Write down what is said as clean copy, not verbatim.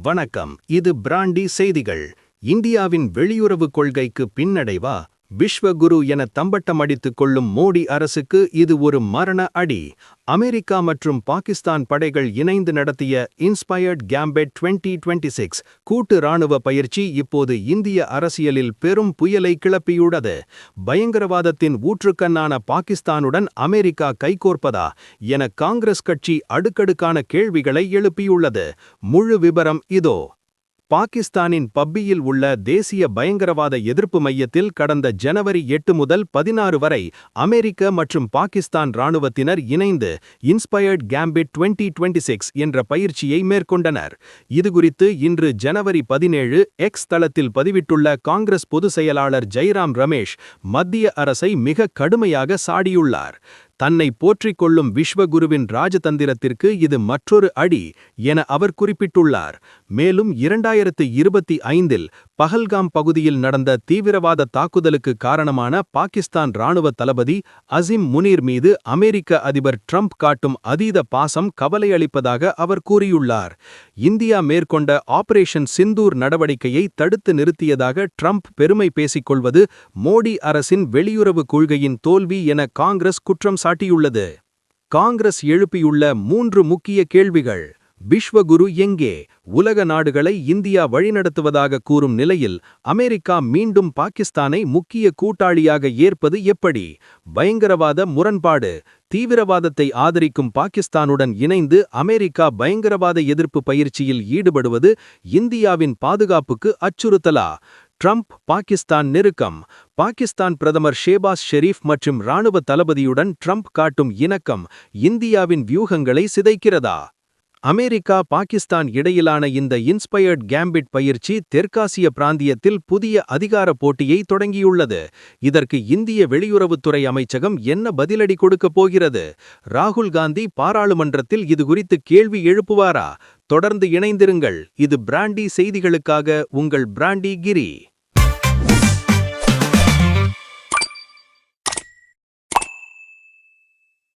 வணக்கம். இது பிராண்டி செய்திகள். இந்தியாவின் வெளியுறவுக் கொள்கைக்கு பின்னடைவா? விஸ்வகுரு என தம்பட்டம் அடித்துக் கொள்ளும் மோடி அரசுக்கு இது ஒரு மரண அடி. அமெரிக்கா மற்றும் பாகிஸ்தான் படைகள் இணைந்து நடத்திய இன்ஸ்பயர்ட் கேம்பெட் 2026 கூட்டு இராணுவ பயிற்சி இப்போது இந்திய அரசியலில் பெரும் புயலை கிளப்பியுள்ளது. பயங்கரவாதத்தின் ஊற்றுக்கண்ணான பாகிஸ்தானுடன் அமெரிக்கா கைகோர்ப்பதா என காங்கிரஸ் கட்சி அடுக்கடுக்கான கேள்விகளை எழுப்பியுள்ளது. முழு விபரம் இதோ. பாகிஸ்தானின் பப்பியில் உள்ள தேசிய பயங்கரவாத எதிர்ப்பு மையத்தில் கடந்த ஜனவரி 8 முதல் 16 வரை அமெரிக்க மற்றும் பாகிஸ்தான் இராணுவத்தினர் இணைந்து இன்ஸ்பயர்ட் கேம்பெட் 2026 என்ற பயிற்சியை மேற்கொண்டனர். இதுகுறித்து இன்று ஜனவரி 17 எக்ஸ் தளத்தில் பதிவிட்டுள்ள காங்கிரஸ் பொதுச் செயலாளர் ஜெய்ராம் ரமேஷ் மத்திய அரசை மிக கடுமையாக சாடியுள்ளார். தன்னை போற்றிக் கொள்ளும் விஸ்வகுருவின் ராஜதந்திரத்திற்கு இது மற்றொரு அடி என அவர் குறிப்பிட்டுள்ளார். மேலும் 2025 பஹல்காம் பகுதியில் நடந்த தீவிரவாத தாக்குதலுக்கு காரணமான பாகிஸ்தான் இராணுவ தளபதி அசிம் முனீர் மீது அமெரிக்க அதிபர் ட்ரம்ப் காட்டும் அதீத பாசம் கவலையளிப்பதாக அவர் கூறியுள்ளார். இந்தியா மேற்கொண்ட ஆபரேஷன் சிந்தூர் நடவடிக்கையை தடுத்து நிறுத்தியதாக ட்ரம்ப் பெருமை பேசிக்கொள்வது மோடி அரசின் வெளியுறவு கொள்கையின் தோல்வி என காங்கிரஸ் குற்றம் சாட்டியுள்ளது. காங்கிரஸ் எழுப்பியுள்ள 3 முக்கிய கேள்விகள். விஸ்வகுரு எங்கே? உலக நாடுகளை இந்தியா வழிநடத்துவதாக கூறும் நிலையில் அமெரிக்கா மீண்டும் பாகிஸ்தானை முக்கிய கூட்டாளியாக ஏற்பது எப்படி? பயங்கரவாத முரண்பாடு. தீவிரவாதத்தை ஆதரிக்கும் பாகிஸ்தானுடன் இணைந்து அமெரிக்கா பயங்கரவாத எதிர்ப்பு பயிற்சியில் ஈடுபடுவது இந்தியாவின் பாதுகாப்புக்கு அச்சுறுத்தலா? ட்ரம்ப் பாகிஸ்தான் நெருக்கம். பாகிஸ்தான் பிரதமர் ஷேபாஸ் ஷெரீப் மற்றும் இராணுவ தளபதியுடன் ட்ரம்ப் காட்டும் இணக்கம் இந்தியாவின் வியூகங்களை சிதைக்கிறதா? அமெரிக்கா பாகிஸ்தான் இடையிலான இந்த இன்ஸ்பயர்ட் கேம்பெட் பயிற்சி தெற்காசிய பிராந்தியத்தில் புதிய அதிகார போட்டியை தொடங்கியுள்ளது. இதற்கு இந்திய வெளியுறவுத்துறை அமைச்சகம் என்ன பதிலடி கொடுக்கப் போகிறது? ராகுல் காந்தி பாராளுமன்றத்தில் இதுகுறித்து கேள்வி எழுப்புவாரா? தொடர்ந்து இணைந்திருங்கள். இது பிராண்டி செய்திகளுக்காக உங்கள் பிராண்டி கிரி.